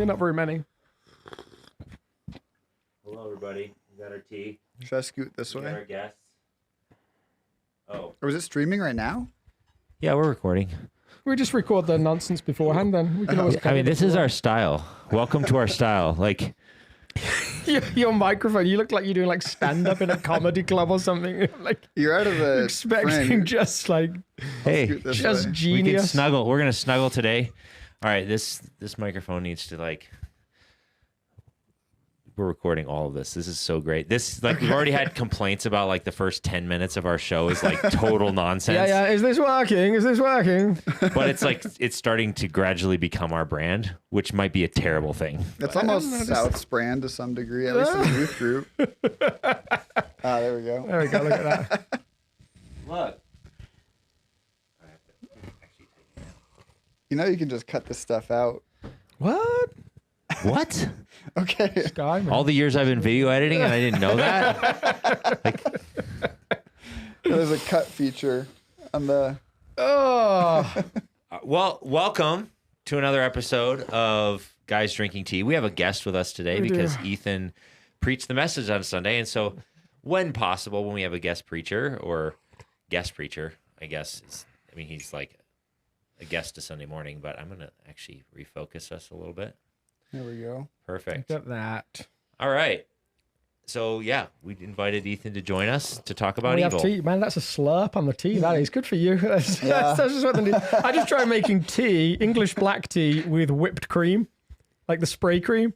You're not very many. Hello, everybody. We got our tea. Should I scoot this We got way? our guests. Oh. Or is it streaming right now? Yeah, we're recording. We just record the nonsense beforehand, then we can always. I mean, this is our style. Welcome to our style. Like your microphone. You look like you're doing like stand up in a comedy club or something. Like You're out of the expecting frame. just like hey, just way. we can genius. snuggle. We're gonna snuggle today. All right, this microphone needs to like. We're recording all of this. This is so great. This like we've already had complaints about like the first 10 minutes of our show is like total nonsense. Yeah. Is this working? Is this working? But it's like it's starting to gradually become our brand, which might be a terrible thing. It's almost South's brand to some degree, at least in the youth group. There we go. There we go. Look at that. Look. You know you can just cut this stuff out. What? What? Okay. Guy, man. All the years I've been video editing and I didn't know that? Like, There's a cut feature on the... Oh. well, welcome to another episode of Guys Drinking Tea. We have a guest with us today because Ethan preached the message on Sunday. And so when possible, when we have a guest preacher or guest preacher, I guess, he's like a guest to Sunday morning, but I'm going to actually refocus us a little bit. There we go. Perfect. Look at that. All right. So, yeah, we invited Ethan to join us to talk about We evil. have tea. Man, that's a slurp on the tea. That is good for you. That's just what they need. I just tried making tea, English black tea with whipped cream, like the spray cream.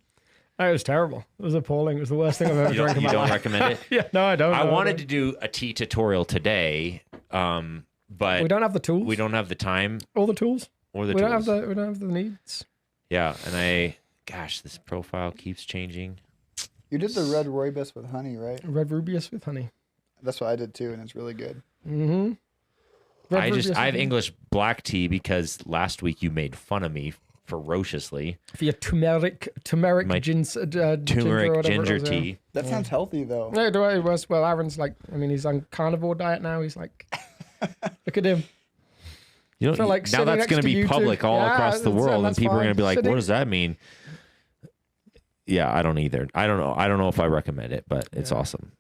It was terrible. It was appalling. It was the worst thing I've ever drank in my life. You don't recommend it? Yeah, no, I don't. I wanted to do a tea tutorial today, but We don't have the tools. we don't have the time All the tools. or the We tools. don't have the needs. Yeah, and gosh, this profile keeps changing. You did the red rooibos with honey, right? Red rubius with honey. That's what I did too, and it's really good. Mm-hmm. I have English black tea because last week you made fun of me ferociously. for your turmeric My Turmeric ginger tea. That sounds healthy though. No, do I? Well, Aaron's like, he's on carnivore diet now. He's like, look at him. You feel know, like now sitting that's next going to to be you public two. all Yeah, across the world, and that's people are going to fine. be like, Sitting- "What does that mean?" Yeah, I don't either. I don't know. I don't know if I recommend it, but it's awesome.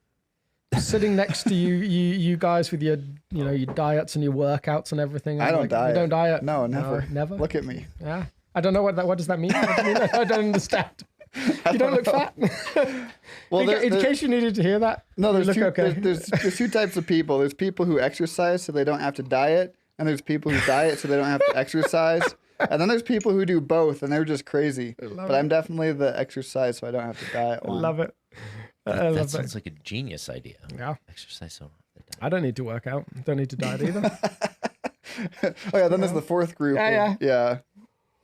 Sitting next to you guys with your, your diets and your workouts and everything. I don't diet. You don't diet? No, never. Never? Look at me. Yeah. I don't know what does that mean? What do you mean? I don't understand. You don't look fat. Well, in case you needed to hear that. No, you there's look two. okay. There's two types of people. There's people who exercise so they don't have to diet, and there's people who diet so they don't have to exercise. And then there's people who do both, and they're just crazy. But I'm definitely the exercise, so I don't have to diet. I love it. I That love sounds it. like a genius idea. Yeah. Exercise so. I don't need to work out. Don't need to diet either. Oh yeah, then there's the fourth group. Yeah.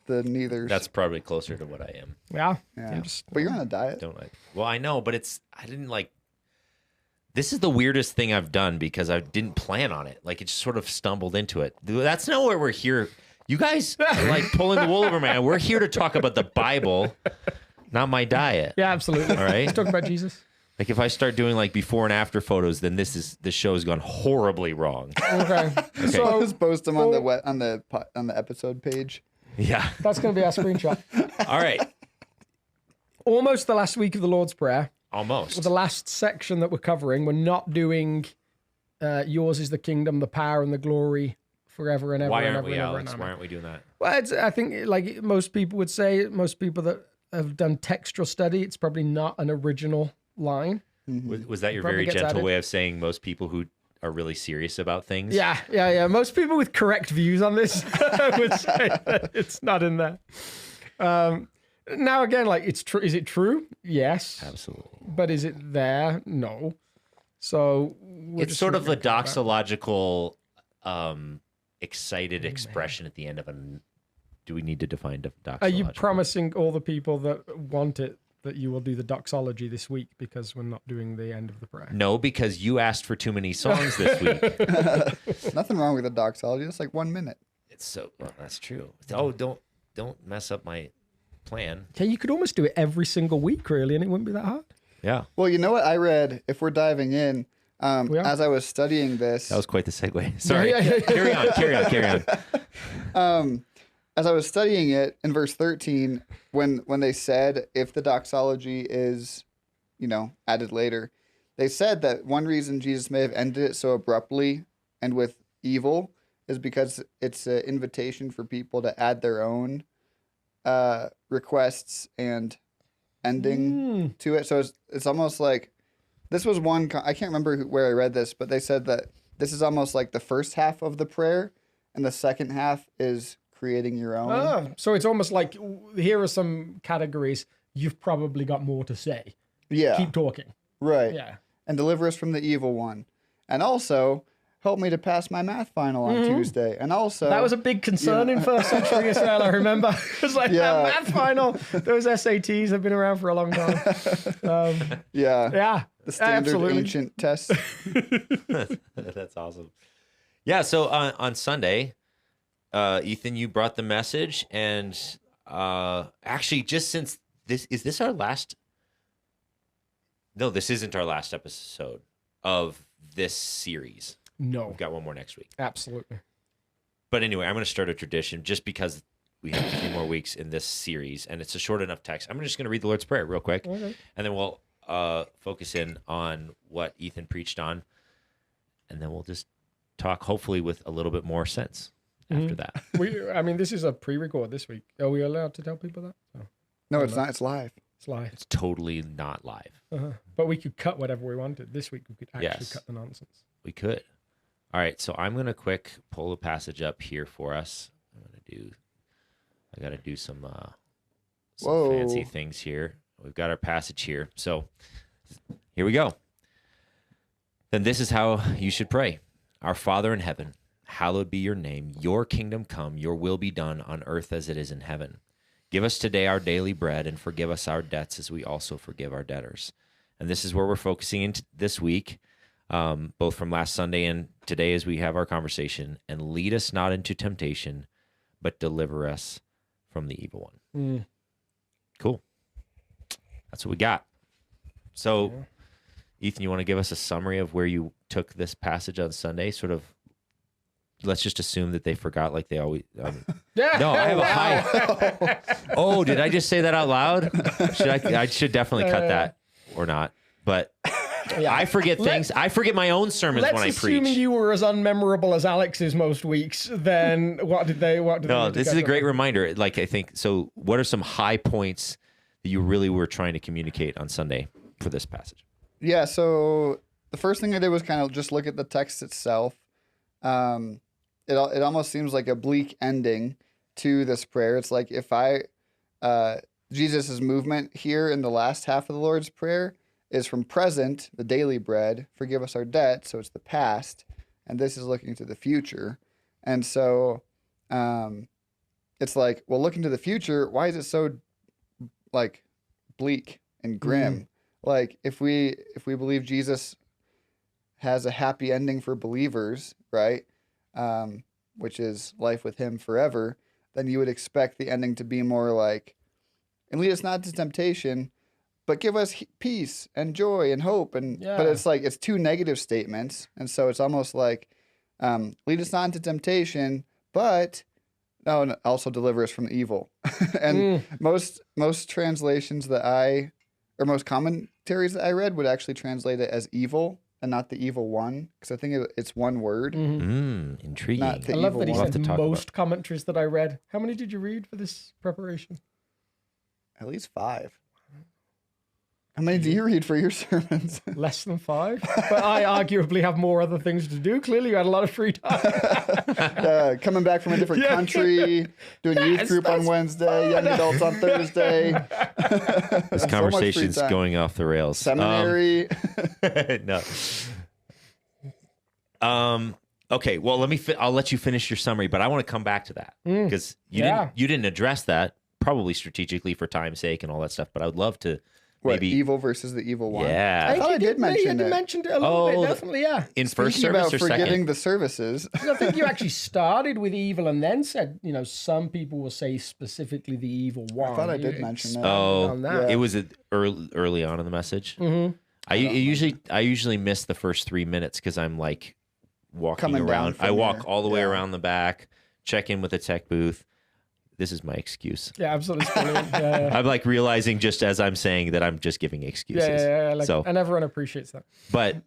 The neithers. That's probably closer to what I am. Yeah. yeah. But you're on a diet. Don't I? Well, I know, but I didn't like. This is the weirdest thing I've done because I didn't plan on it. Like it just sort of stumbled into it. That's not why we're here. You guys are like pulling the wool over my eyes. We're here to talk about the Bible, not my diet. Yeah, absolutely. All right. Let's talk about Jesus. Like if I start doing like before and after photos, then this show's gone horribly wrong. Okay. So just post them on the episode page. Yeah. That's going to be our screenshot. All right. Almost the last week of the Lord's Prayer. Almost. The last section that we're covering. We're not doing yours is the kingdom, the power, and the glory forever and ever. Why and aren't ever we, and ever Alex? and Why ever. aren't we doing that? Well, I think like most people would say, most people that have done textual study, it's probably not an original line. Was that your Probably very gets gentle added. way of saying most people who are really serious about things? Yeah. Most people with correct views on this would say that it's not in there. Now again, like it's true. Is it true? Yes. Absolutely. But is it there? No. So It's sort of the doxological, excited expression at the end of a. Do we need to define Are doxological? you promising all the people that want it that you will do the doxology this week because we're not doing the end of the prayer? No, because you asked for too many songs this week. Nothing wrong with a doxology. It's like 1 minute. It's so that's true. Oh, don't mess up my plan. Yeah, you could almost do it every single week, really, and it wouldn't be that hard. Yeah, Well, you know what I read? If we're diving in, as I was studying this, that was quite the segue. Sorry. Yeah. Carry on. as I was studying it in verse 13, when they said if the doxology is, added later, they said that one reason Jesus may have ended it so abruptly and with evil is because it's an invitation for people to add their own requests and ending to it. So it's almost like this was one. I can't remember where I read this, but they said that this is almost like the first half of the prayer, and the second half is creating your own. Oh, so it's almost like here are some categories. You've probably got more to say. Yeah. Keep talking. Right. Yeah. And deliver us from the evil one. And also help me to pass my math final on Tuesday. And also that was a big concern in first century Israel, I remember. It was like that math final. Those SATs have been around for a long time. Yeah. The standard ancient test. That's awesome. Yeah, so on Sunday, Ethan, you brought the message, and actually, just since is this our last? No, this isn't our last episode of this series. No, we've got one more next week. Absolutely. But anyway, I'm going to start a tradition just because we have a few more weeks in this series, and it's a short enough text. I'm just going to read the Lord's Prayer real quick, and then we'll focus in on what Ethan preached on, and then we'll just talk, hopefully, with a little bit more sense after that. This is a pre-record this week. Are we allowed to tell people that? No, it's not. It's live. It's live. It's totally not live. But we could cut whatever we wanted. This week we could actually cut the nonsense. We could. All right, so I'm going to quick pull a passage up here for us. I got to do some fancy things here. We've got our passage here. So here we go. Then this is how you should pray. Our Father in heaven, hallowed be your name. Your kingdom come, your will be done on earth as it is in heaven. Give us today our daily bread, and forgive us our debts as we also forgive our debtors. And this is where we're focusing in this week, both from last Sunday and today as we have our conversation. And lead us not into temptation, but deliver us from the evil one. Cool. That's what we got. So, Ethan, you want to give us a summary of where you took this passage on Sunday? Sort of, let's just assume that they forgot like they always... no, I have a high... Oh, did I just say that out loud? I should definitely cut that or not. But I forget things. I forget my own sermons when I preach. Assuming you were as unmemorable as Alex is most weeks, then what did they No, this is a great reminder. Like, I think, so what are some high points that you really were trying to communicate on Sunday for this passage? Yeah, so the first thing I did was kind of just look at the text itself. It almost seems like a bleak ending to this prayer. It's like if Jesus' movement here in the last half of the Lord's Prayer is from present, the daily bread, forgive us our debt, so it's the past, and this is looking to the future. And so it's like, well, looking to the future, why is it so like bleak and grim? Like if we believe Jesus has a happy ending for believers, right? Which is life with him forever, then you would expect the ending to be more like, and lead us not into temptation, but give us peace and joy and hope. But it's like, it's two negative statements. And so it's almost like, lead us not into temptation, but also deliver us from evil. And most translations or most commentaries that I read would actually translate it as evil and not the evil one, because I think it's one word. Intriguing. Not the I love that he evil said one. most commentaries that I read. How many did you read for this preparation? At least 5. How many do you read for your sermons? Less than 5. But I arguably have more other things to do. Clearly, you had a lot of free time. Coming back from a different country, doing youth group on Wednesday, young adults on Thursday. This conversation's going off the rails. Seminary. No. Okay. Well, I'll let you finish your summary, but I want to come back to that because you didn't address that, probably strategically for time's sake and all that stuff. But I would love to. Maybe evil versus the evil one? Yeah. I thought I did mention it. You mentioned it a little bit, definitely, yeah. In first Speaking service about or forgetting second? the services. I think you actually started with evil and then said, some people will say specifically the evil one. I thought I did mention that. Oh, that. It was early on in the message. Mm-hmm. I usually miss the first 3 minutes because I'm like walking Coming around. down from I walk here. all the way around the back, check in with the tech booth, this is my excuse. Yeah, absolutely. Yeah. I'm like realizing just as I'm saying that I'm just giving excuses. Yeah. Like, so, and everyone appreciates that. but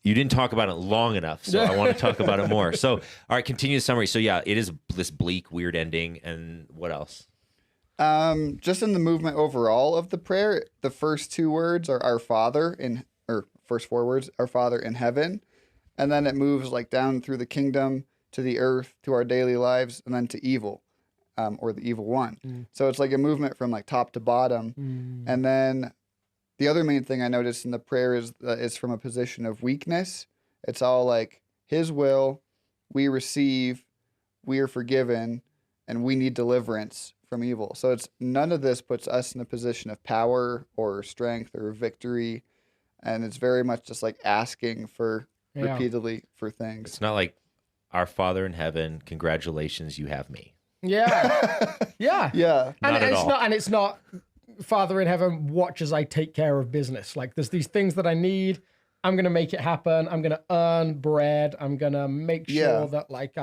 you didn't talk about it long enough, so I want to talk about it more. So, all right, continue the summary. So, yeah, it is this bleak, weird ending, and what else? Just in the movement overall of the prayer, the first two words are "Our Father" first four words, "Our Father in heaven," and then it moves like down through the kingdom to the earth, to our daily lives, and then to evil, or the evil one. So it's like a movement from like top to bottom, and then the other main thing I noticed in the prayer is that it's from a position of weakness. It's all like His will, we receive, we are forgiven, and we need deliverance from evil. So it's none of this puts us in a position of power or strength or victory, and it's very much just like asking for repeatedly for things. It's not like our Father in heaven, congratulations, you have me. Yeah. Yeah. Not at all. It's not Father in heaven, watch as I take care of business. Like there's these things that I need. I'm going to make it happen. I'm going to earn bread. I'm going to make sure that like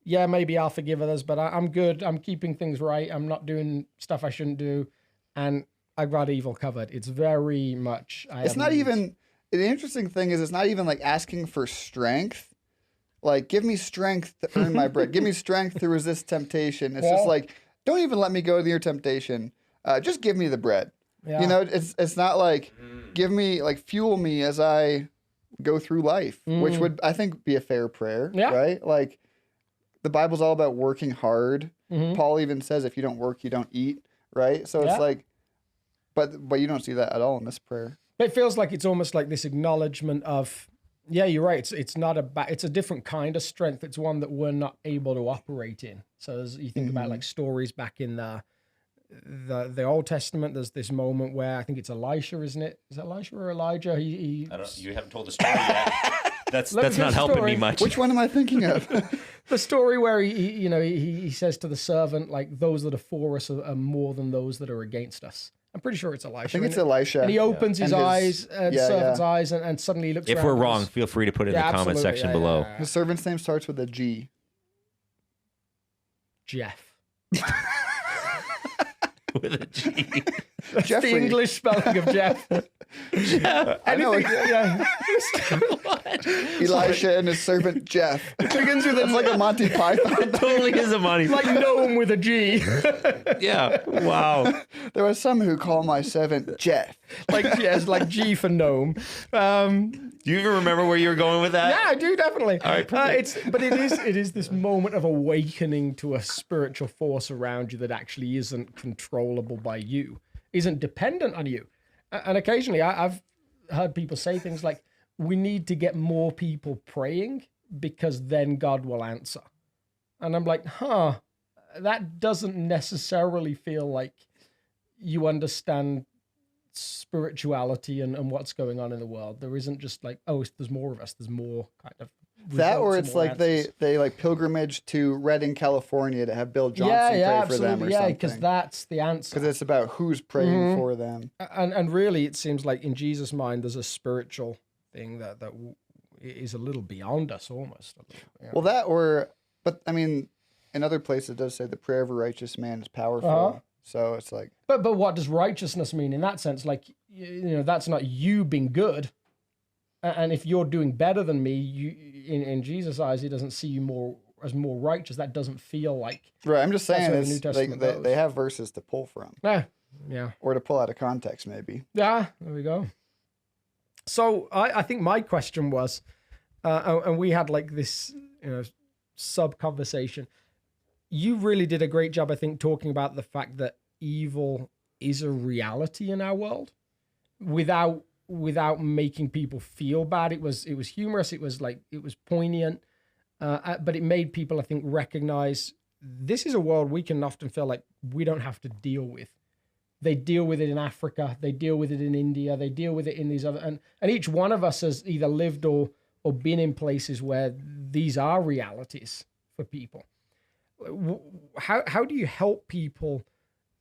maybe I'll forgive others, but I'm good. I'm keeping things right. I'm not doing stuff I shouldn't do. And I've got evil covered. It's very much. The interesting thing is it's not even like asking for strength. Like, give me strength to earn my bread. Give me strength to resist temptation. It's just like, don't even let me go to your temptation. Just give me the bread. Yeah. You know, it's not like, give me, like, fuel me as I go through life, which would, I think, be a fair prayer, right? Like, the Bible's all about working hard. Paul even says, if you don't work, you don't eat, right? So it's like, but you don't see that at all in this prayer. It feels like it's almost like this acknowledgement of, yeah, you're right. It's not it's a different kind of strength. It's one that we're not able to operate in. So as you think about like stories back in the Old Testament, there's this moment where I think it's Elisha, isn't it? Is it Elisha or Elijah? I don't. You haven't told the story yet. That's not helping me much. Which one am I thinking of? The story where he says to the servant, like, those that are for us are more than those that are against us. I'm pretty sure it's Elisha. I think it's Elisha. And he opens his eyes, servant's eyes, and suddenly he looks around. If we're wrong, feel free to put it in the comment section below. Yeah. The servant's name starts with a G. Jeff. With a G. That's the English spelling of Jeff. I know. Elisha and his servant Jeff. It begins with it's like a Monty Python. It totally is a Monty. Like gnome with a G. Yeah. Wow. There are some who call my servant Jeff. Like G for gnome. Do you even remember where you were going with that? Yeah, I do definitely. All right, but it is this moment of awakening to a spiritual force around you that actually isn't controllable by you, isn't dependent on you. And occasionally I've heard people say things like, we need to get more people praying because then God will answer. And I'm like, that doesn't necessarily feel like you understand spirituality and what's going on in the world. There isn't just like, there's more of us. There's more kind of that, or it's like answers. they like pilgrimage to Redding, California to have Bill Johnson pray for them or something. Because that's the answer. Because it's about who's praying for them. And really, it seems like in Jesus' mind, there's a spiritual thing that is a little beyond us almost. Well, but I mean, in other places it does say the prayer of a righteous man is powerful. So it's like, but what does righteousness mean in that sense? Like, that's not you being good. And if you're doing better than me, in Jesus' eyes, he doesn't see you as more righteous. That doesn't feel like right. I'm just saying they have verses to pull from. Yeah. Or to pull out of context, maybe. Yeah, there we go. So I think my question was, and we had like this, sub conversation. You really did a great job, I think, talking about the fact that evil is a reality in our world, without making people feel bad. It was humorous. It was poignant, but it made people, I think, recognize this is a world we can often feel like we don't have to deal with. They deal with it in Africa. They deal with it in India. They deal with it in these other, and each one of us has either lived or been in places where these are realities for people. How do you help people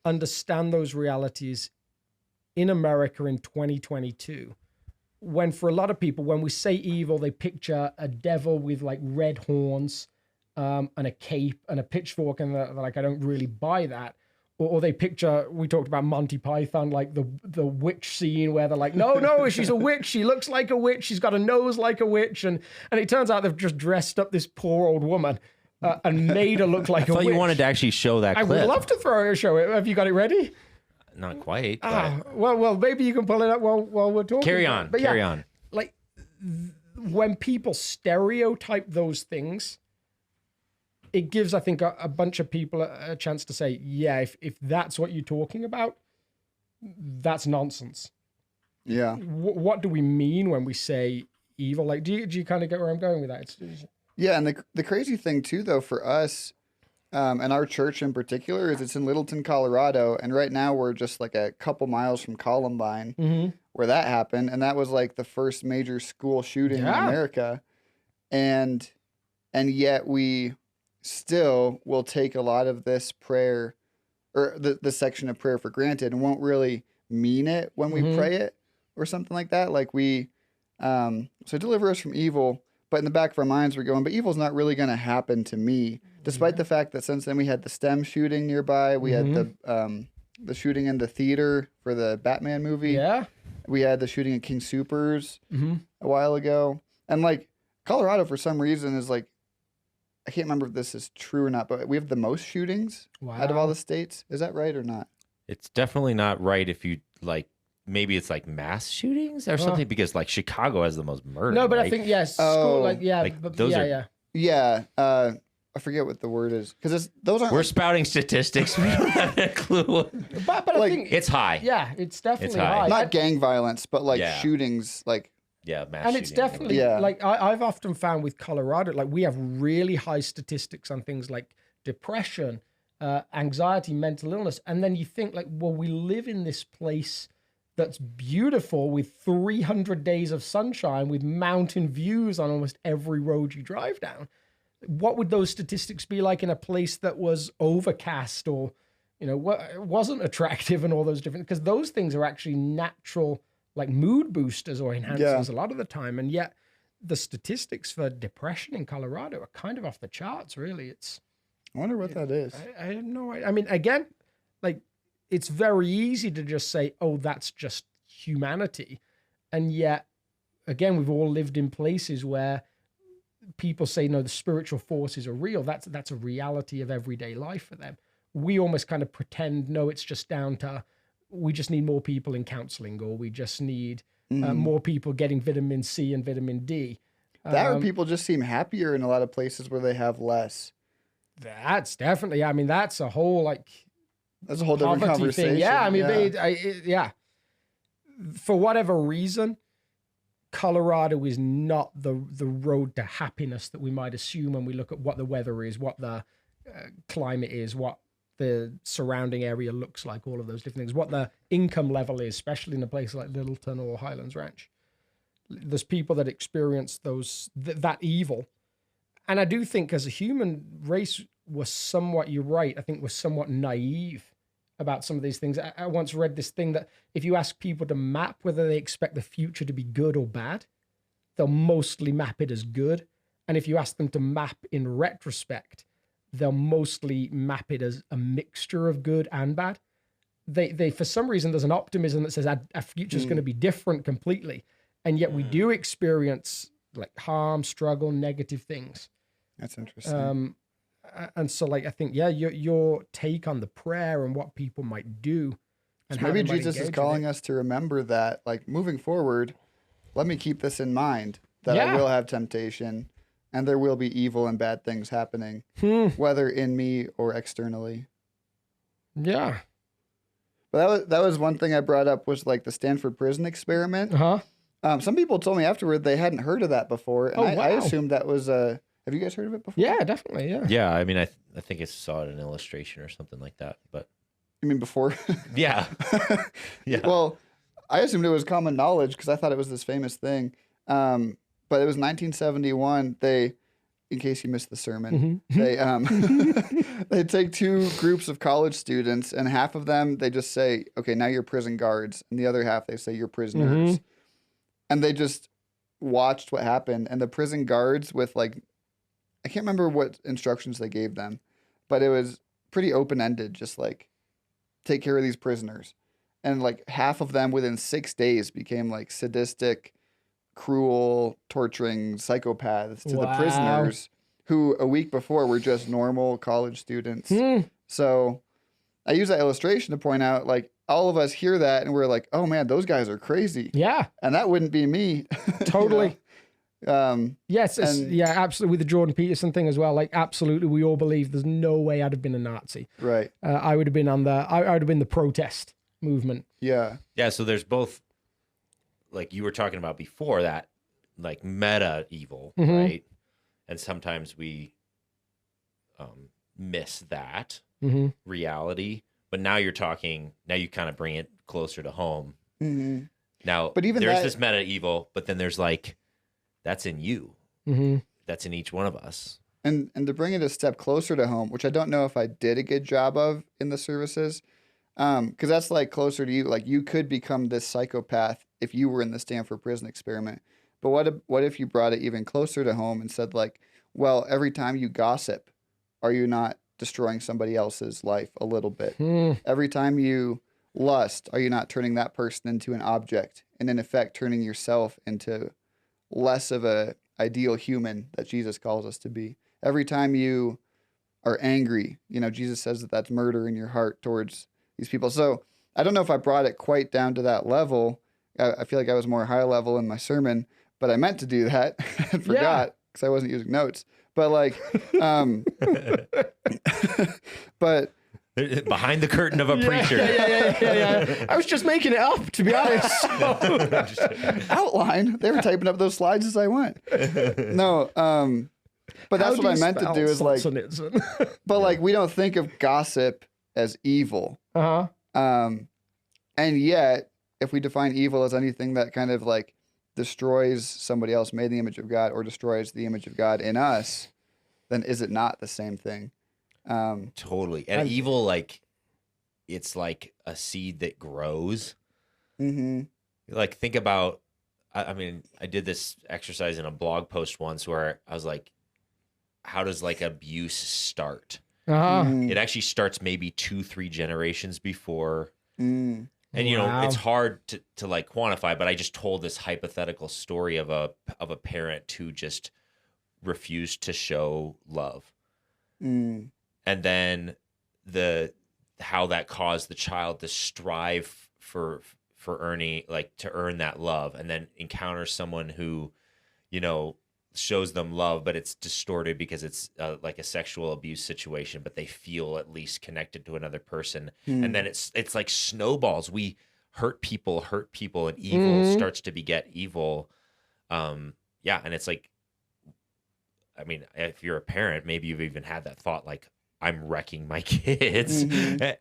understand those realities in America in 2022, when for a lot of people, when we say evil, they picture a devil with like red horns and a cape and a pitchfork, and they're like, I don't really buy that. Or they picture, we talked about Monty Python, like the witch scene where they're like, no, she's a witch. She looks like a witch. She's got a nose like a witch. And it turns out they've just dressed up this poor old woman and made her look like a witch. I thought you wanted to actually show that clip. I would love to throw a show. Have you got it ready? Not quite. Well, maybe you can pull it up while we're talking. Carry on. But carry on. Like when people stereotype those things, it gives, I think, a bunch of people a chance to say, yeah, if that's what you're talking about, that's nonsense. Yeah. What do we mean when we say evil? Like, do you kind of get where I'm going with that? Yeah, and the crazy thing too, though, for us, and our church in particular, is it's in Littleton, Colorado, and right now we're just like a couple miles from Columbine, where that happened, and that was like the first major school shooting in America, and yet we still will take a lot of this prayer, or the section of prayer, for granted, and won't really mean it when we pray it or something like that. Like so deliver us from evil, but in the back of our minds we're going, but evil's not really going to happen to me, despite the fact that since then we had the STEM shooting nearby, we had the shooting in the theater for the Batman movie. Yeah, we had the shooting at King Soopers a while ago, and like Colorado for some reason is like, I can't remember if this is true or not, but we have the most shootings out of all the states. Is that right or not? It's definitely not right if you like, maybe it's like mass shootings or something, because like Chicago has the most murder. No, but right? I think, yes, school, like, yeah, like, but, those yeah. I forget what the word is, because those aren't. We're spouting statistics. We don't have a clue. But like, I think it's high. Yeah, it's definitely high. high. Not gang violence, but like shootings, like. Yeah, mass and it's shooting. definitely like I've often found with Colorado, like we have really high statistics on things like depression, anxiety, mental illness, and then you think like, well, we live in this place that's beautiful with 300 days of sunshine, with mountain views on almost every road you drive down. What would those statistics be like in a place that was overcast or, wasn't attractive and all those different? Because those things are actually natural, like mood boosters or enhancers a lot of the time. And yet the statistics for depression in Colorado are kind of off the charts, really. I wonder what that is. I have no idea. I mean, again, like it's very easy to just say, oh, that's just humanity. And yet, again, we've all lived in places where people say, no, the spiritual forces are real. That's a reality of everyday life for them. We almost kind of pretend, no, it's just down to, we just need more people in counseling, or we just need more people getting vitamin C and vitamin D. Or people just seem happier in a lot of places where they have less. That's definitely, I mean, that's a whole that's a whole different conversation. Thing. Yeah, I mean, for whatever reason, Colorado is not the road to happiness that we might assume when we look at what the weather is, what the climate is, what the surrounding area looks like, all of those different things, what the income level is, especially in a place like Littleton or Highlands Ranch. There's people that experience that evil. And I do think as a human race, we're somewhat, you're right, I think we're somewhat naive about some of these things. I once read this thing that if you ask people to map whether they expect the future to be good or bad, they'll mostly map it as good. And if you ask them to map in retrospect, they'll mostly map it as a mixture of good and bad. They for some reason, there's an optimism that says our future is going to be different completely. And yet we do experience like harm, struggle, negative things. That's interesting. And so like, I think, your take on the prayer and what people might do. And so maybe Jesus is calling us to remember that, like, moving forward, let me keep this in mind, that I will have temptation and there will be evil and bad things happening, whether in me or externally. Yeah. But that was one thing I brought up, was like the Stanford prison experiment. Some people told me afterward they hadn't heard of that before, and I assumed that was have you guys heard of it before? Yeah, definitely. Yeah. Yeah, I mean, I think I saw it in an illustration or something like that. But you mean before? Yeah. Yeah. Well, I assumed it was common knowledge because I thought it was this famous thing. But it was 1971. They, in case you missed the sermon, they take two groups of college students, and half of them they just say, "Okay, now you're prison guards," and the other half they say, "You're prisoners." And they just watched what happened, and the prison guards with like I can't remember what instructions they gave them, but it was pretty open-ended, just like, take care of these prisoners. And like half of them within 6 days became like sadistic, cruel, torturing psychopaths to the prisoners who a week before were just normal college students. So I use that illustration to point out, like, all of us hear that and we're like, oh man, those guys are crazy. Yeah. And that wouldn't be me. Totally. Yes. and- Yeah, absolutely. With the Jordan Peterson thing as well. Like, absolutely. We all believe there's no way I'd have been a Nazi. Right. I would have been I would have been the protest movement. Yeah. Yeah. So there's both, like you were talking about before, that like meta evil, right? And sometimes we miss that reality. But now you're talking, now you kind of bring it closer to home. Now, But even there's that- this meta evil, but then there's like, that's in you. That's in each one of us. And to bring it a step closer to home, which I don't know if I did a good job of in the services, because that's like closer to you. Like, you could become this psychopath if you were in the Stanford prison experiment. But what if you brought it even closer to home and said, like, well, every time you gossip, are you not destroying somebody else's life a little bit? Every time you lust, are you not turning that person into an object, and in effect turning yourself into less of a ideal human that Jesus calls us to be? Every time you are angry, Jesus says that that's murder in your heart towards these people. So I don't know if I brought it quite down to that level. I feel like I was more high level in my sermon, but I meant to do that and forgot because I wasn't using notes. But like, but Behind the curtain of a preacher. Yeah. I was just making it up, to be honest. outline. They were typing up those slides as I went. No, but that's what I meant to do is like, but like, we don't think of gossip as evil. And yet, if we define evil as anything that kind of like destroys somebody else made in the image of God or destroys the image of God in us, then is it not the same thing? Totally. And evil, like, it's like a seed that grows. Like, think about, I mean, I did this exercise in a blog post once where I was like, how does like abuse start? It actually starts maybe 2-3 generations before. And, it's hard to like quantify, but I just told this hypothetical story of a parent who just refused to show love. And then how that caused the child to strive for to earn that love, and then encounter someone who, shows them love, but it's distorted because it's like a sexual abuse situation, but they feel at least connected to another person. And then it's like snowballs. We hurt people, and evil starts to beget evil. And it's like, I mean, if you're a parent, maybe you've even had that thought, like, I'm wrecking my kids.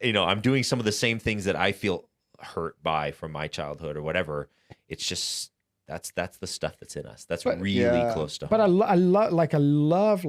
I'm doing some of the same things that I feel hurt by from my childhood or whatever. It's just, that's the stuff that's in us. That's really close to home. But I love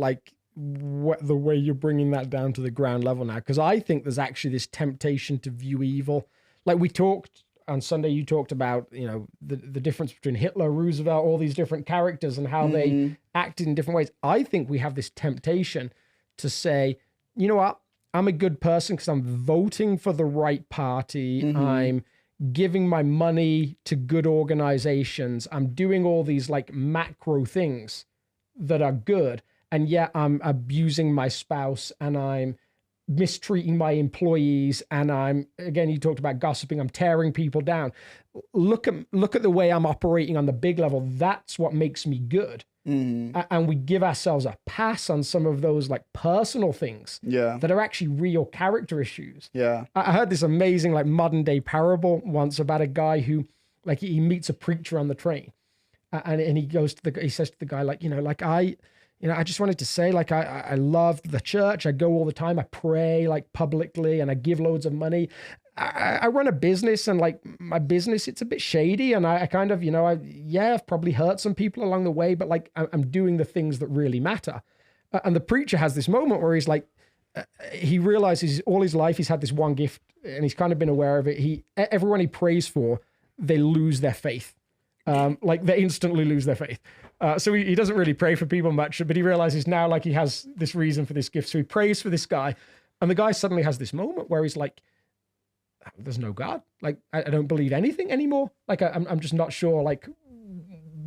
what the way you're bringing that down to the ground level now, because I think there's actually this temptation to view evil. Like we talked on Sunday, you talked about, the difference between Hitler, Roosevelt, all these different characters and how they acted in different ways. I think we have this temptation to say, you know what, I'm a good person because I'm voting for the right party. I'm giving my money to good organizations. I'm doing all these like macro things that are good. And yet I'm abusing my spouse and I'm mistreating my employees. And again, you talked about gossiping. I'm tearing people down. Look at the way I'm operating on the big level. That's what makes me good. And we give ourselves a pass on some of those like personal things that are actually real character issues. I heard this amazing like modern day parable once about a guy who like he meets a preacher on the train and he says to the guy, like, I just wanted to say, like, I love the church. I go all the time. I pray like publicly and I give loads of money. I run a business and like my business, it's a bit shady. And I kind of, I've probably hurt some people along the way, but like I'm doing the things that really matter. And the preacher has this moment where he's like, he realizes all his life he's had this one gift and he's kind of been aware of it. Everyone he prays for, they lose their faith. Like they instantly lose their faith. So he doesn't really pray for people much, but he realizes now like he has this reason for this gift. So he prays for this guy, and the guy suddenly has this moment where he's like, there's no God. Like, I don't believe anything anymore. Like, I'm just not sure, like,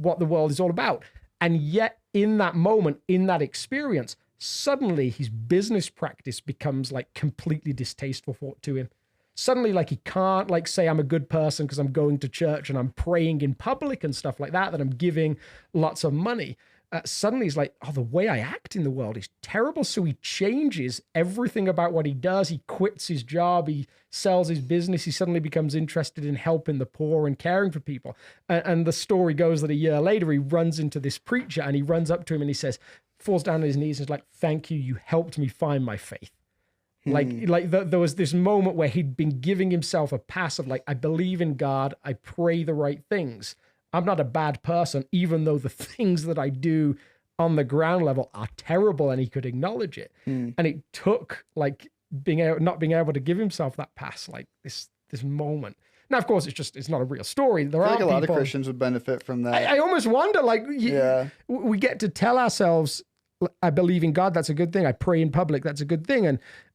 what the world is all about. And yet, in that moment, in that experience, suddenly his business practice becomes, like, completely distasteful to him. Suddenly, like, he can't, like, say I'm a good person because I'm going to church and I'm praying in public and stuff like that I'm giving lots of money. Suddenly he's like, oh, the way I act in the world is terrible. So he changes everything about what he does. He quits his job. He sells his business. He suddenly becomes interested in helping the poor and caring for people. And the story goes that a year later, he runs into this preacher and he runs up to him and he says, falls down on his knees and is like, thank you. You helped me find my faith. There was this moment where he'd been giving himself a pass of like, I believe in God. I pray the right things. I'm not a bad person, even though the things that I do on the ground level are terrible, and he could acknowledge it. And it took like not being able to give himself that pass, like this moment. Now, of course, it's not a real story. There are a lot of Christians would benefit from that. I almost wonder, like, we get to tell ourselves, I believe in God. That's a good thing. I pray in public. That's a good thing.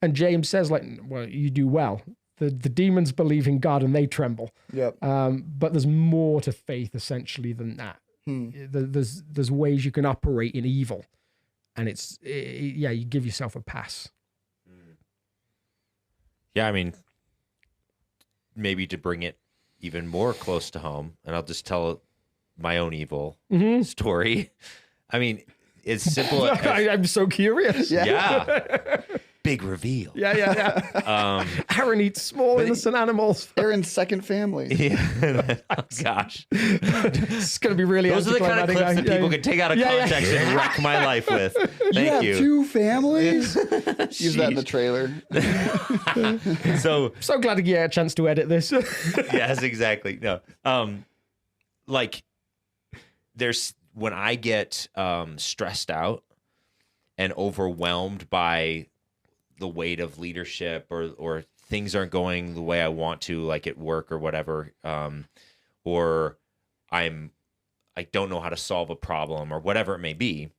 And James says, like, well, you do well. The demons believe in God and they tremble. Yep. But there's more to faith essentially than that. There's ways you can operate in evil, and you give yourself a pass. Yeah, I mean, maybe to bring it even more close to home, and I'll just tell my own evil story. I mean, it's simple. I'm so curious. Yeah. Big reveal. Yeah. Aaron eats small innocent animals. Aaron's second family. Yeah. Oh, gosh. It's going to be really Those are the kind of clips that people can take out of context and wreck my life with. Thank you. 2 families? Use that in the trailer. So glad to get a chance to edit this. Yes, exactly. No. When I get stressed out and overwhelmed by the weight of leadership or things aren't going the way I want to, like at work or whatever, or I don't know how to solve a problem or whatever it may be,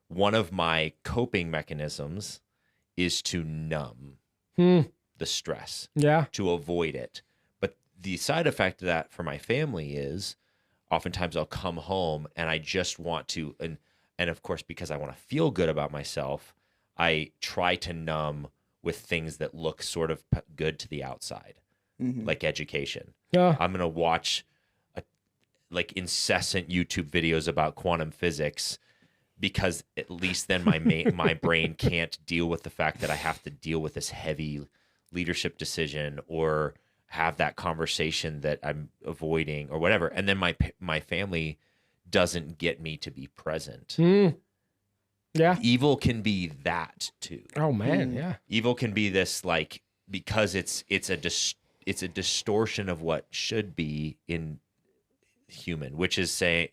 one of my coping mechanisms is to numb the stress, to avoid it. But the side effect of that for my family is oftentimes I'll come home and I just want to, and of course, because I want to feel good about myself, I try to numb with things that look sort of good to the outside, like education. Yeah. I'm going to watch incessant YouTube videos about quantum physics because at least then my brain can't deal with the fact that I have to deal with this heavy leadership decision or have that conversation that I'm avoiding or whatever. And then my family doesn't get me to be present. Yeah. Evil can be that too. Oh man, yeah. Evil can be this because it's a distortion of what should be in human, which is a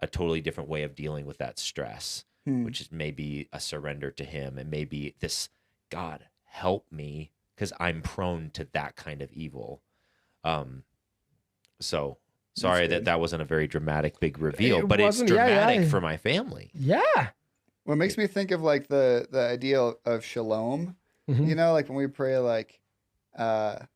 totally different way of dealing with that stress, which is maybe a surrender to him and maybe this God help me because I'm prone to that kind of evil. So sorry that wasn't a very dramatic big reveal, but it's dramatic for my family. Yeah. Well, it makes me think of like the idea of shalom. You know, like when we pray like, or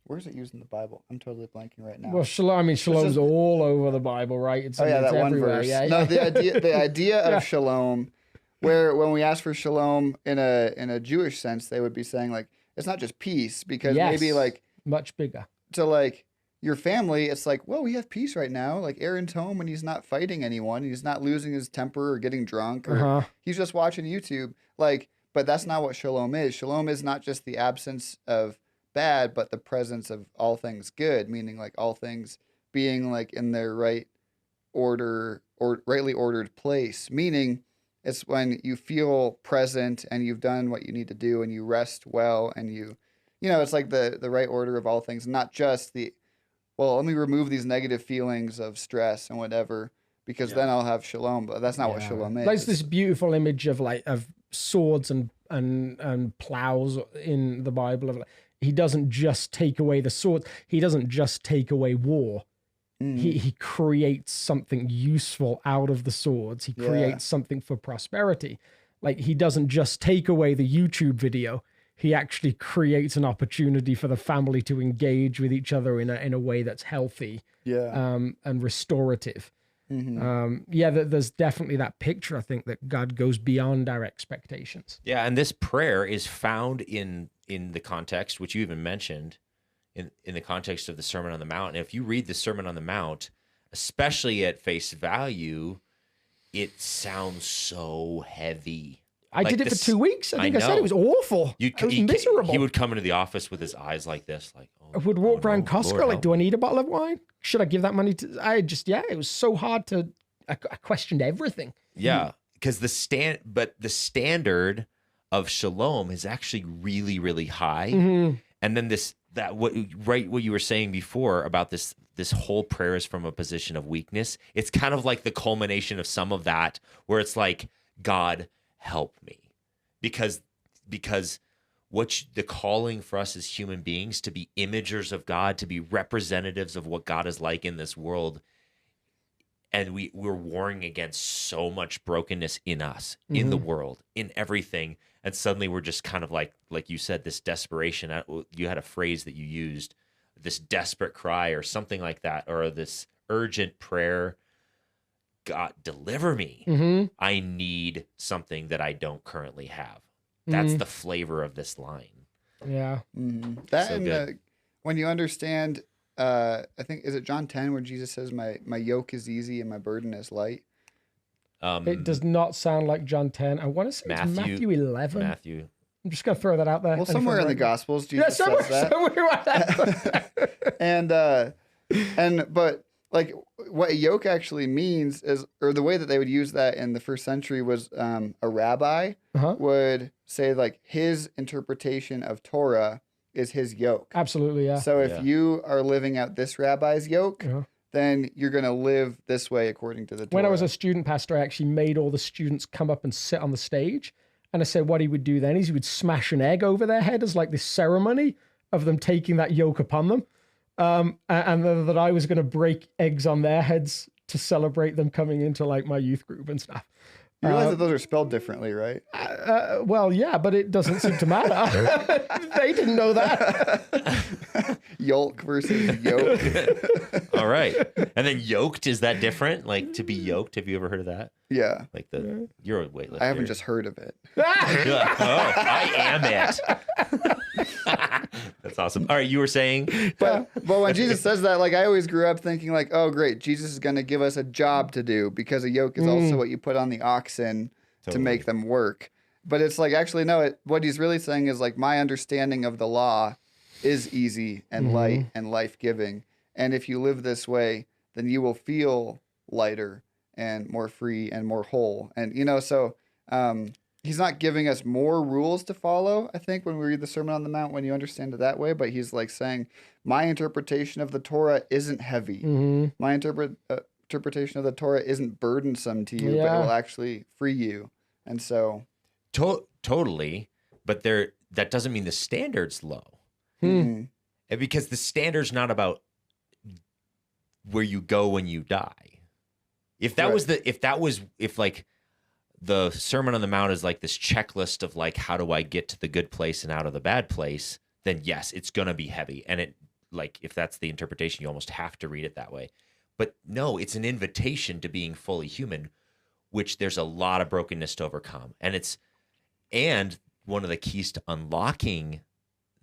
where's it used in the Bible? I'm totally blanking right now. Well, shalom's all over the Bible, right? It's that one everywhere. verse. Yeah, no, the idea of shalom, where when we ask for shalom in a Jewish sense, they would be saying like it's not just peace because maybe like much bigger to like your family. It's like, well, we have peace right now. Like Aaron's home and he's not fighting anyone. He's not losing his temper or getting drunk or he's just watching YouTube. Like, but that's not what shalom is. Shalom is not just the absence of bad, but the presence of all things good, meaning like all things being like in their right order or rightly ordered place, meaning it's when you feel present and you've done what you need to do and you rest well and you know, it's like the right order of all things, not just let me remove these negative feelings of stress and whatever, because then I'll have shalom. But that's not what shalom is. There's this beautiful image of swords and plows in the Bible. He doesn't just take away the sword. He doesn't just take away war. He creates something useful out of the swords. He creates something for prosperity. Like, he doesn't just take away the YouTube video. He actually creates an opportunity for the family to engage with each other in a way that's healthy and restorative. There's definitely that picture, I think, that God goes beyond our expectations. Yeah, and this prayer is found in the context, which you even mentioned, in the context of the Sermon on the Mount. And if you read the Sermon on the Mount, especially at face value, it sounds so heavy. I did it for 2 weeks. I think I said it was awful. It was miserable. He would come into the office with his eyes like this, like, I would walk around Costco, like, do I need a bottle of wine? Should I give that money to? It was so hard to. I questioned everything. Yeah, because the standard of shalom is actually really, really high. And then what you were saying before about this whole prayer is from a position of weakness. It's kind of like the culmination of some of that, where it's like, God, help me, because the calling for us as human beings to be imagers of God, to be representatives of what God is like in this world. And we're warring against so much brokenness in us, in the world, in everything. And suddenly we're just kind of like you said, this desperation. You had a phrase that you used, this desperate cry or something like that, or this urgent prayer. God, deliver me. I need something that I don't currently have. That's the flavor of this line. Yeah. That so and when you understand, I think, is it John 10 where Jesus says, my yoke is easy and my burden is light? It does not sound like John 10. I want to say it's Matthew 11. Matthew. I'm just going to throw that out there. Well, somewhere in the Gospels, Jesus says that. But like what a yoke actually means is, or the way that they would use that in the first century was a rabbi would say like his interpretation of Torah is his yoke. Absolutely, yeah. So if you are living out this rabbi's yoke, then you're going to live this way according to the Torah. When I was a student pastor, I actually made all the students come up and sit on the stage. And I said what he would do then is he would smash an egg over their head as like this ceremony of them taking that yoke upon them. And then that I was going to break eggs on their heads to celebrate them coming into like my youth group and stuff. You realize that those are spelled differently, right? Well, yeah, but it doesn't seem to matter. They didn't know that. Yolk versus yoke. All right. And then yoked, is that different? Like to be yoked, have you ever heard of that? Yeah. Like you're a weightlifter. I haven't just heard of it. You're like, oh, I am it. That's awesome. All right, you were saying? But when Jesus says that, like I always grew up thinking like, oh great, Jesus is going to give us a job to do because a yoke is also what you put on the oxen to make them work. But it's like, actually, no, what he's really saying is like my understanding of the law is easy and light and life-giving. And if you live this way, then you will feel lighter and more free and more whole. And, so he's not giving us more rules to follow, I think, when we read the Sermon on the Mount, when you understand it that way. But he's like saying, my interpretation of the Torah isn't heavy. My interpretation of the Torah isn't burdensome to you, but it will actually free you. And so... Totally. But that doesn't mean the standard's low. And because the standard's not about where you go when you die. If like the Sermon on the Mount is like this checklist of like, how do I get to the good place and out of the bad place? Then yes, it's going to be heavy. And it, like, if that's the interpretation, you almost have to read it that way. But no, it's an invitation to being fully human, which there's a lot of brokenness to overcome. And one of the keys to unlocking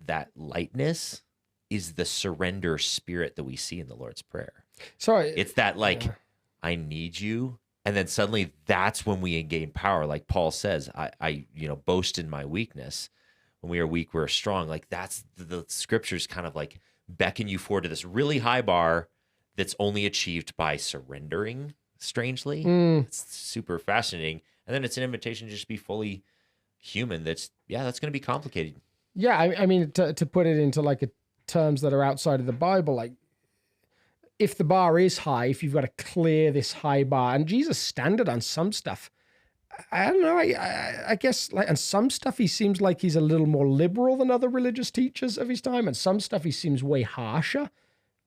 that lightness is the surrender spirit that we see in the Lord's Prayer. Sorry. It's that like, I need you. And then suddenly that's when we gain power. Like Paul says, I boast in my weakness. When we are weak, we're strong. Like that's the scriptures kind of like beckon you forward to this really high bar that's only achieved by surrendering, strangely. It's super fascinating. And then it's an invitation to just be fully human. That's going to be complicated. Yeah, I mean, to put it into like terms that are outside of the Bible, like if the bar is high, if you've got to clear this high bar, and Jesus' standard on some stuff, I don't know, I guess like on some stuff he seems like he's a little more liberal than other religious teachers of his time, and some stuff he seems way harsher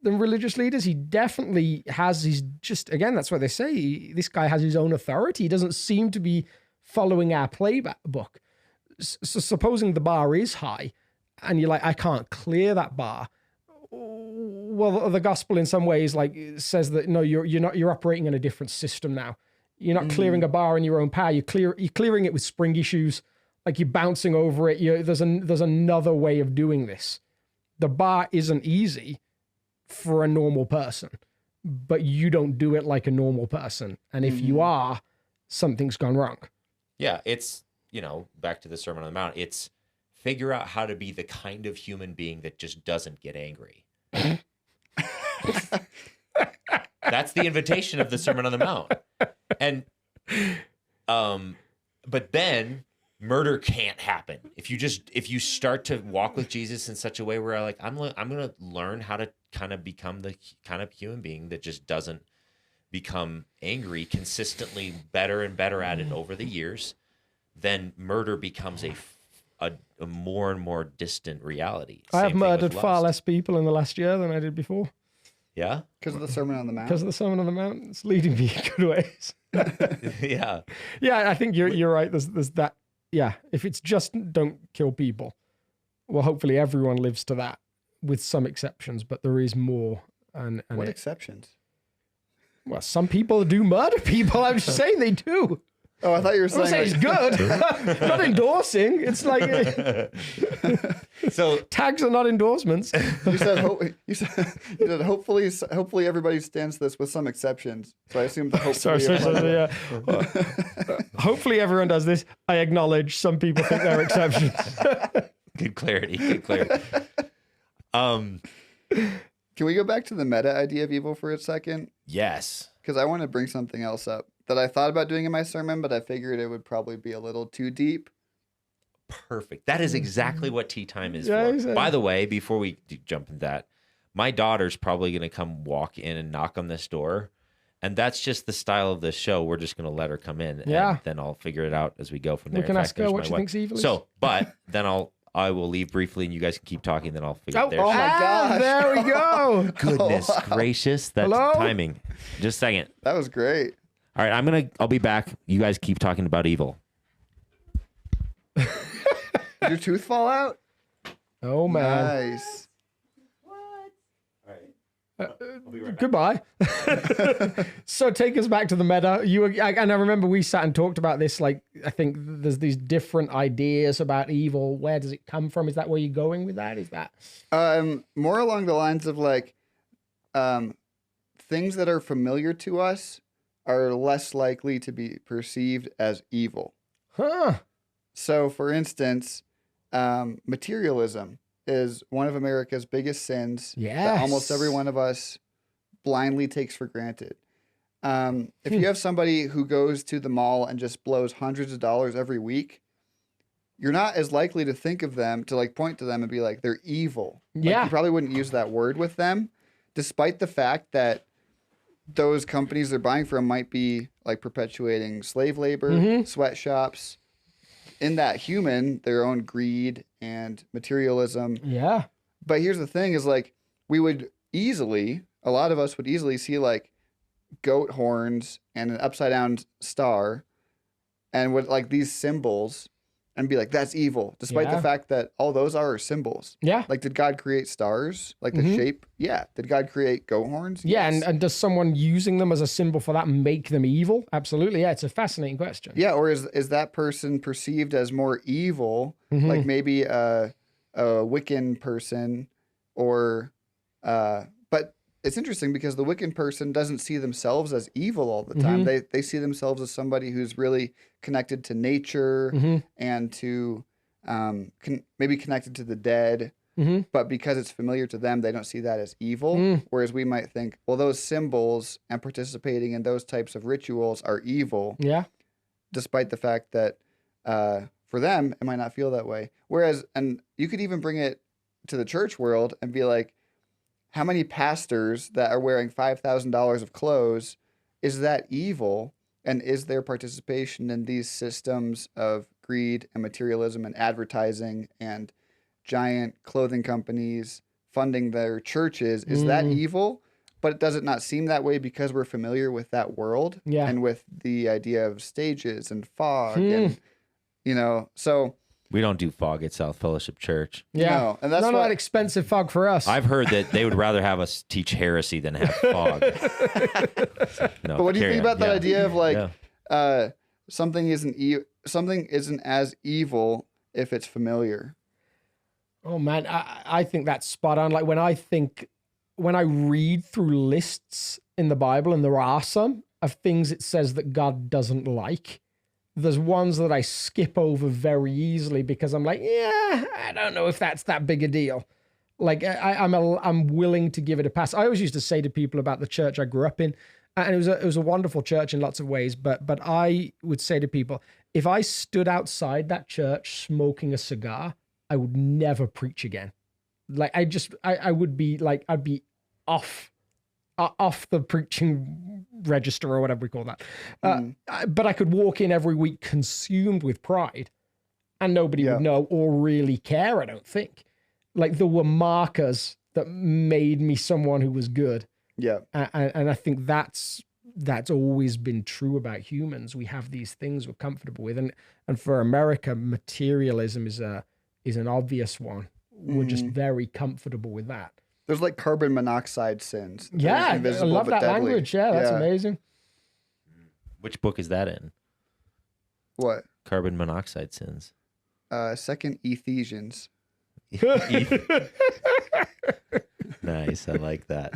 than religious leaders. He definitely has his, just again, that's what they say. This guy has his own authority. He doesn't seem to be following our playbook. So supposing the bar is high and you're like, I can't clear that bar. Well, the gospel in some ways like says that no, you're operating in a different system now. You're not clearing a bar in your own power. You're clearing it with springy shoes. Like you're bouncing over it. There's another way of doing this. The bar isn't easy for a normal person, but you don't do it like a normal person. And if you are, something's gone wrong. Yeah, it's, back to the Sermon on the Mount. It's figure out how to be the kind of human being that just doesn't get angry. That's the invitation of the Sermon on the Mount. And, but then murder can't happen. If you start to walk with Jesus in such a way where I'm going to learn how to kind of become the kind of human being that just doesn't become angry, consistently better and better at it over the years, then murder becomes a more and more distant reality. I have murdered far less people in the last year than I did before. Yeah? Because of the Sermon on the Mount? Because of the Sermon on the Mount. It's leading me in good ways. Yeah. Yeah, I think you're right. There's that. Yeah, if it's just don't kill people, well, hopefully everyone lives to that with some exceptions, but there is more. And what exceptions? Well, some people do murder people. I'm just saying they do. Oh, I thought you were saying, it's good. Not endorsing. It's like so tags are not endorsements. You said hopefully everybody stands this with some exceptions. So I assume the hopefully. Hopefully everyone does this. I acknowledge some people think they're exceptions. Good clarity. Can we go back to the meta idea of evil for a second? Yes. Because I want to bring something else up that I thought about doing in my sermon, but I figured it would probably be a little too deep. Perfect. That is exactly what tea time is Yeah, for. exactly. By the way, before we jump into that, my daughter's probably going to come walk in and knock on this door. And that's just the style of this show. We're just going to let her come in. Yeah. And then I'll figure it out as we go from there. We can ask her what she thinks evil is. So, but then I will leave briefly and you guys can keep talking. Then I'll figure it there. Oh my gosh. There we go. Goodness gracious. That's Hello? timing. Just a second. That was great. All right. I'll be back. You guys keep talking about evil. Did your tooth fall out? Oh, man. Nice. Goodbye. So take us back to the meta. And I remember we sat and talked about this. Like, I think there's these different ideas about evil. Where does it come from? Is that where you're going with that? Is that more along the lines of like things that are familiar to us are less likely to be perceived as evil. Huh? So, for instance, materialism is one of America's biggest sins that almost every one of us blindly takes for granted. If you have somebody who goes to the mall and just blows hundreds of dollars every week, you're not as likely to think of them, to like point to them and be like, they're evil. Yeah. Like, you probably wouldn't use that word with them, despite the fact that those companies they're buying from might be like perpetuating slave labor, sweatshops, in that human, their own greed and materialism. Yeah. But here's the thing is like, a lot of us would easily see like goat horns and an upside down star and would like these symbols and be like, that's evil, despite the fact that all those are symbols. Yeah. Like, did God create stars? Like the shape? Yeah. Did God create goat horns? Yeah. Yes. And does someone using them as a symbol for that make them evil? Absolutely. Yeah. It's a fascinating question. Yeah. Or is that person perceived as more evil? Like maybe a Wiccan person or, but it's interesting because the Wiccan person doesn't see themselves as evil all the time. They see themselves as somebody who's really connected to nature and to maybe connected to the dead. But because it's familiar to them, they don't see that as evil. Whereas we might think, well, those symbols and participating in those types of rituals are evil. Yeah. Despite the fact that for them, it might not feel that way. Whereas, and you could even bring it to the church world and be like, how many pastors that are wearing $5,000 of clothes, is that evil? And is their participation in these systems of greed and materialism and advertising and giant clothing companies funding their churches. Is that evil? But does it not seem that way because we're familiar with that world and with the idea of stages and fog and, so. We don't do fog at South Fellowship Church. Yeah. No, and that's not expensive fog for us. I've heard that they would rather have us teach heresy than have fog. No, but what do you think about that idea of something isn't as evil if it's familiar? Oh man, I think that's spot on. Like when I read through lists in the Bible, and there are some of things it says that God doesn't like, there's ones that I skip over very easily because I'm like, yeah, I don't know if that's that big a deal. Like I'm willing to give it a pass. I always used to say to people about the church I grew up in, and it was a wonderful church in lots of ways, but I would say to people, if I stood outside that church smoking a cigar, I would never preach again. Like I would be like, I'd be off the preaching register or whatever we call that. But I could walk in every week consumed with pride and nobody would know or really care, I don't think. Like there were markers that made me someone who was good. Yeah. And I think that's always been true about humans. We have these things we're comfortable with. And for America, materialism is an obvious one. We're just very comfortable with that. There's like carbon monoxide sins. Yeah, I love that deadly. language. Yeah, that's amazing. Which book is that in? What? Carbon monoxide sins. Second Ephesians. Nice, I like that.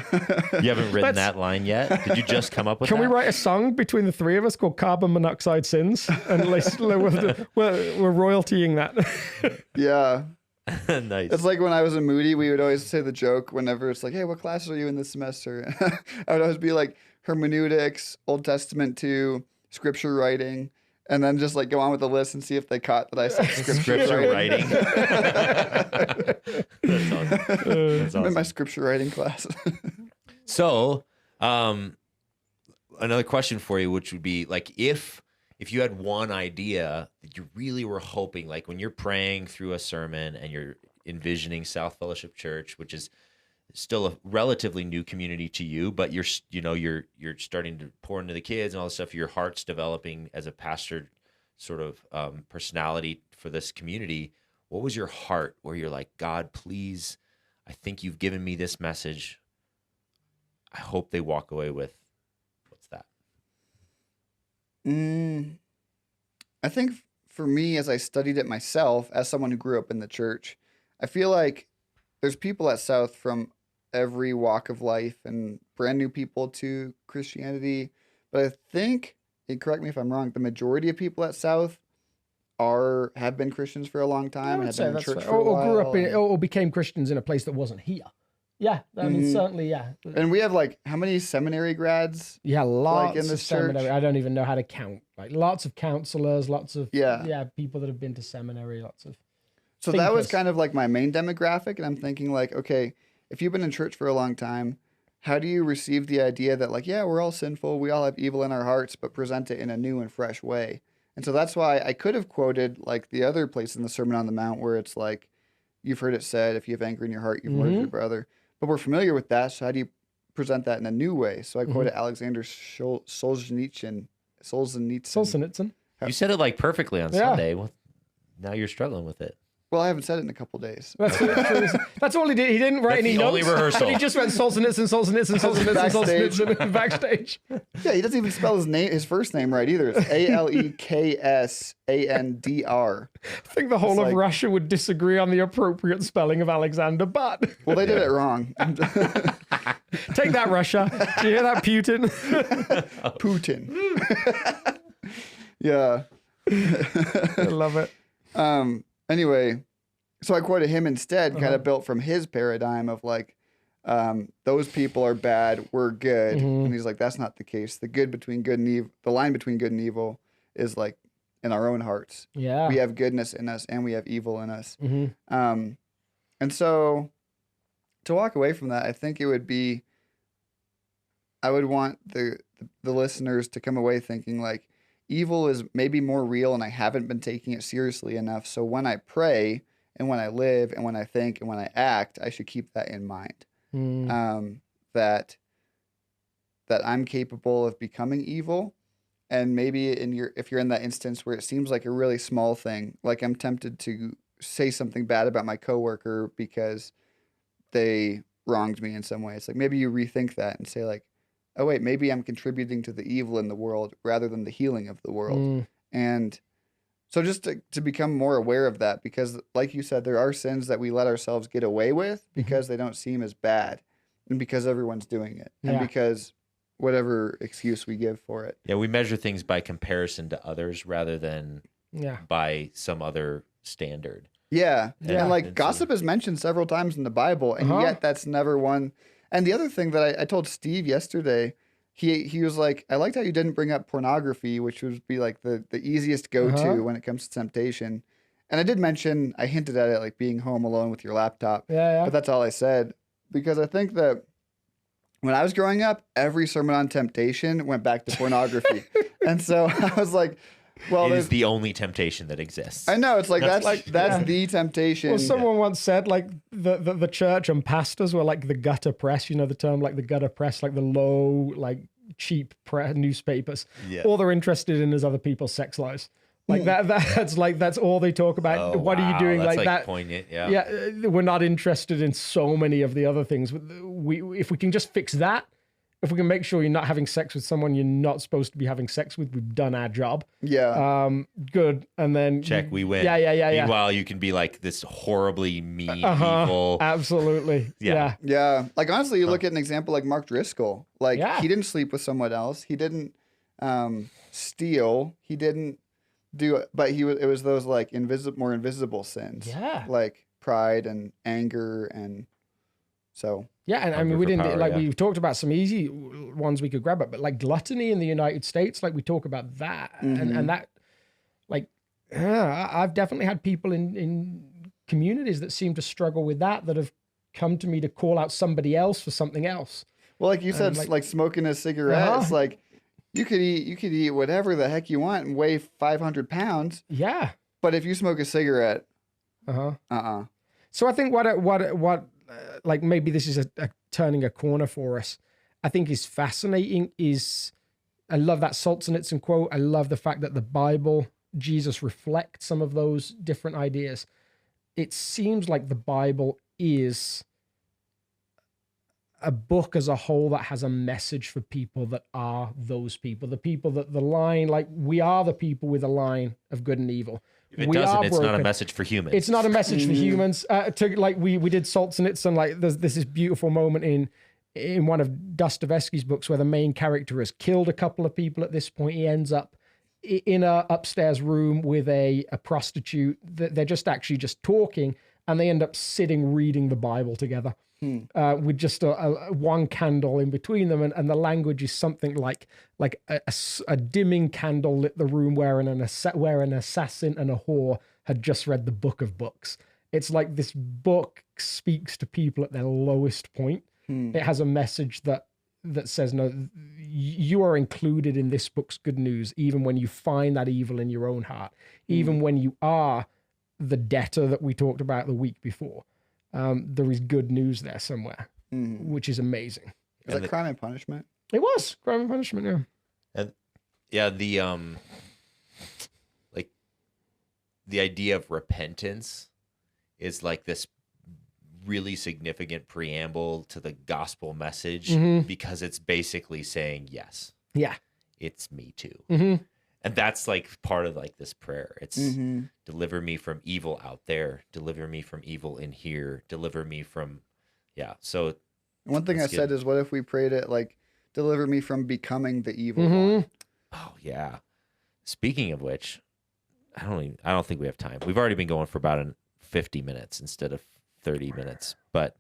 You haven't written that line yet? Did you just come up with Can that? we write a song between the three of us called Carbon Monoxide Sins? And we're royaltying that. Yeah. Nice. It's like when I was in Moody, we would always say the joke whenever it's like, hey, what classes are you in this semester? I would always be like hermeneutics, Old Testament 2, scripture writing, and then just like go on with the list and see if they caught that I said scripture writing. That's awesome. I'm in my scripture writing class. So, another question for you, which would be like, if you had one idea that you really were hoping, like when you're praying through a sermon and you're envisioning South Fellowship Church, which is still a relatively new community to you, but you're starting to pour into the kids and all this stuff. Your heart's developing as a pastor sort of personality for this community. What was your heart where you're like, God, please, I think you've given me this message. I hope they walk away with, what's that? I think for me, as I studied it myself, as someone who grew up in the church, I feel like there's people at South from every walk of life and brand new people to Christianity. But I think, and correct me if I'm wrong, the majority of people at South have been Christians for a long time and have been in church for a while. Or grew up in, or became Christians in a place that wasn't here. Yeah, I mean, certainly, yeah. And we have like, how many seminary grads? Yeah, lots in this of seminary. church? I don't even know how to count. Like lots of counselors, lots of people that have been to seminary, lots of So thinkers. that was kind of like my main demographic. And I'm thinking like, okay, if you've been in church for a long time, how do you receive the idea that like, yeah, we're all sinful, we all have evil in our hearts, but present it in a new and fresh way? And so that's why I could have quoted like the other place in the Sermon on the Mount where it's like, you've heard it said, if you have anger in your heart, you've murdered your brother. But we're familiar with that, so how do you present that in a new way? So I quoted Alexander Solzhenitsyn. You said it like perfectly on Sunday. Well, now you're struggling with it. Well, I haven't said it in a couple days. That's all he did. He didn't write any the notes. only rehearsal. He just went Solzhenitsyn backstage. Yeah, he doesn't even spell his first name right either. It's Aleksandr. I think the whole of Russia would disagree on the appropriate spelling of Alexander, but well, they did it wrong. Take that, Russia. Do you hear that, Putin? Putin. Yeah. I love it. Anyway, so I quoted him instead, kind of built from his paradigm of like, those people are bad, we're good. And he's like, that's not the case. The good between good and evil, the line between good and evil is like in our own hearts. Yeah. We have goodness in us and we have evil in us. And so to walk away from that, I think it would be, I would want the listeners to come away thinking like, evil is maybe more real and I haven't been taking it seriously enough. So when I pray and when I live and when I think and when I act, I should keep that in mind. That I'm capable of becoming evil. And maybe if you're in that instance where it seems like a really small thing, like I'm tempted to say something bad about my coworker because they wronged me in some way. It's like maybe you rethink that and say like, oh wait, maybe I'm contributing to the evil in the world rather than the healing of the world. And so just to become more aware of that, because like you said, there are sins that we let ourselves get away with because they don't seem as bad and because everyone's doing it and because whatever excuse we give for it. Yeah, we measure things by comparison to others rather than by some other standard. Yeah. And like gossip is mentioned several times in the Bible, and yet that's never one. And the other thing that I told Steve yesterday, he was like, I liked how you didn't bring up pornography, which would be like the easiest go-to when it comes to temptation. And I did mention, I hinted at it, like being home alone with your laptop. But that's all I said, because I think that when I was growing up, every sermon on temptation went back to pornography. And so I was like, well, it is the only temptation that exists. I know. It's like, that's the temptation. Well, someone once said like the church and pastors were like the gutter press, you know, the term like the gutter press, like the low, like cheap newspapers. Yeah. All they're interested in is other people's sex lives. Like that's all they talk about. Oh, what are you doing? That's like that poignant. Yeah. Yeah. We're not interested in so many of the other things. If we can just fix that, if we can make sure you're not having sex with someone you're not supposed to be having sex with, we've done our job. Yeah. Good. And then check, we win. Yeah. Meanwhile, you can be like this horribly mean, evil. Absolutely. Yeah. Like honestly, you look at an example like Mark Driscoll. Like he didn't sleep with someone else. He didn't steal. He didn't do it, but it was those like more invisible sins. Yeah. Like pride and anger and so. Yeah, and I mean, we didn't we've talked about some easy ones we could grab at, but like gluttony in the United States, like we talk about that, and that, like, I've definitely had people in communities that seem to struggle with that have come to me to call out somebody else for something else. Well, like you said, like smoking a cigarette, it's like you could eat whatever the heck you want and weigh 500 pounds. Yeah, but if you smoke a cigarette, So I think what like maybe this is a turning a corner for us, I think is fascinating is, I love that Solzhenitsyn quote. I love the fact that the Bible, Jesus reflects some of those different ideas. It seems like the Bible is a book as a whole that has a message for people that are those people, the people that the line, like we are the people with a line of good and evil. If it doesn't, it's not a message for humans. It's not a message for humans. We did Solzhenitsyn, like there's this beautiful moment in one of Dostoevsky's books where the main character has killed a couple of people at this point. He ends up in a upstairs room with a prostitute. They're just talking, and they end up sitting reading the Bible together. With just a one candle in between them, and the language is something like a dimming candle lit the room where an assassin and a whore had just read the book of books. It's like this book speaks to people at their lowest point. It has a message that says, no, you are included in this book's good news, even when you find that evil in your own heart, even when you are the debtor that we talked about the week before. There is good news there somewhere, which is amazing. Is that Crime and Punishment? It was Crime and Punishment, yeah. And the like the idea of repentance is like this really significant preamble to the gospel message because it's basically saying, yes, it's me too. And that's like part of like this prayer. It's deliver me from evil out there, deliver me from evil in here, deliver me from, So one thing I said is, what if we prayed it like, deliver me from becoming the evil one? Oh yeah. Speaking of which, I don't think we have time. We've already been going for about 50 minutes instead of 30 minutes, but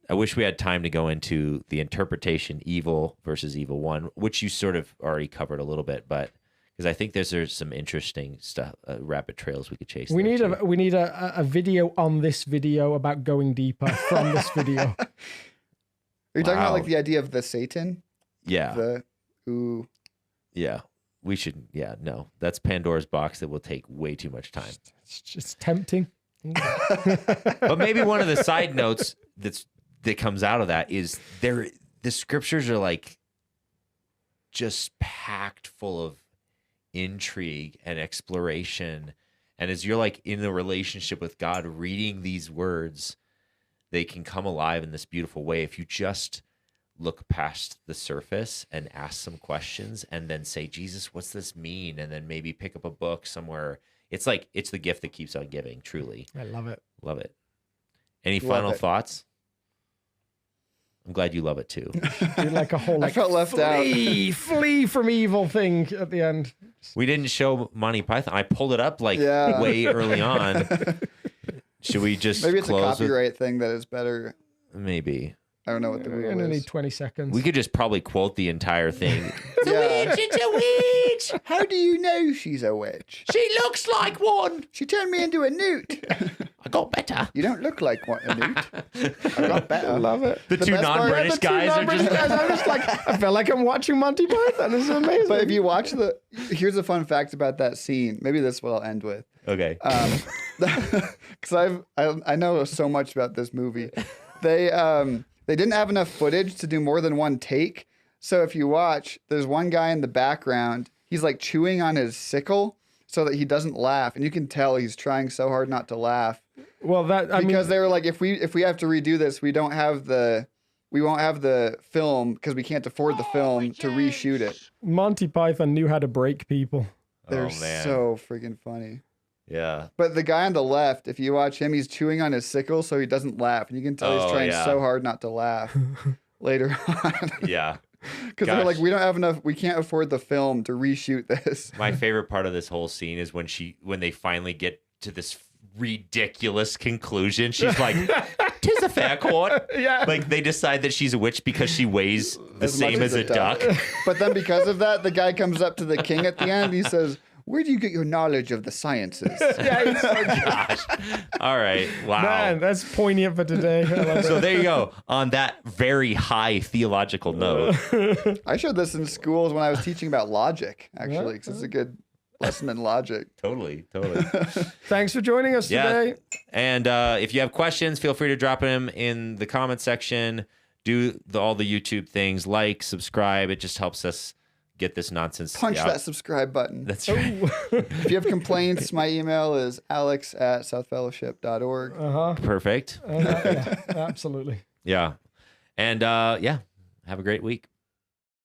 I wish we had time to go into the interpretation evil versus evil one, which you sort of already covered a little bit, but because I think there's some interesting stuff, rabbit trails we could chase. We need a video on this video about going deeper from this video. Are you talking about like the idea of the Satan? Yeah. Yeah. we should. Yeah, no, that's Pandora's box that will take way too much time. It's just tempting. But maybe one of the side notes that comes out of that is the scriptures are like just packed full of intrigue and exploration. And as you're like in the relationship with God, reading these words, they can come alive in this beautiful way if you just look past the surface and ask some questions and then say, Jesus, what's this mean? And then maybe pick up a book somewhere. It's like, it's the gift that keeps on giving, truly. I love it. Love it. Any final thoughts? I'm glad you love it too. You're like a whole, like, I felt left out. Flee from evil thing at the end. We didn't show Monty Python. I pulled it up like way early on. Should we just maybe it's a close copyright thing that is better? Maybe. I don't know what the We're rule going to need is. 20 seconds. We could just probably quote the entire thing. It's a witch. How do you know she's a witch? She looks like one. She turned me into a newt. I got better. You don't look like one, a newt. I got better. I love it. The two best part- non-British The two guys are non-British just... guys, I'm just like, I feel like I'm watching Monty Python. This is amazing. But if you watch here's a fun fact about that scene. Maybe this is what I'll end with. Okay. Because I know so much about this movie. They didn't have enough footage to do more than one take. So if you watch, there's one guy in the background. He's like chewing on his sickle so that he doesn't laugh, and you can tell he's trying so hard not to laugh. Well, Because they were like, if we have to redo this, we won't have the film because we can't afford the film to reshoot it. Monty Python knew how to break people. They're Oh, man. so freaking funny. Yeah. But the guy on the left, if you watch him, he's chewing on his sickle so he doesn't laugh. And you can tell he's trying so hard not to laugh later on. Yeah. Because they're like, we don't have enough, we can't afford the film to reshoot this. My favorite part of this whole scene is when they finally get to this ridiculous conclusion. She's like, "'Tis a fair court." Yeah. Like they decide that she's a witch because she weighs the same as a duck. But then because of that, the guy comes up to the king at the end. He says, "Where do you get your knowledge of the sciences?" Yeah, he's so good. Gosh. All right. Wow. Man, that's poignant for today. I love So it. there you go. On that very high theological note. I showed this in schools when I was teaching about logic, actually, because it's a good lesson in logic. Totally. Thanks for joining us today. And if you have questions, feel free to drop them in the comment section. Do all the YouTube things, like, subscribe. It just helps us get this nonsense Punch out. that subscribe button. That's right. If you have complaints, my email is alex@southfellowship.org. Perfect. Yeah, absolutely. Yeah. And have a great week.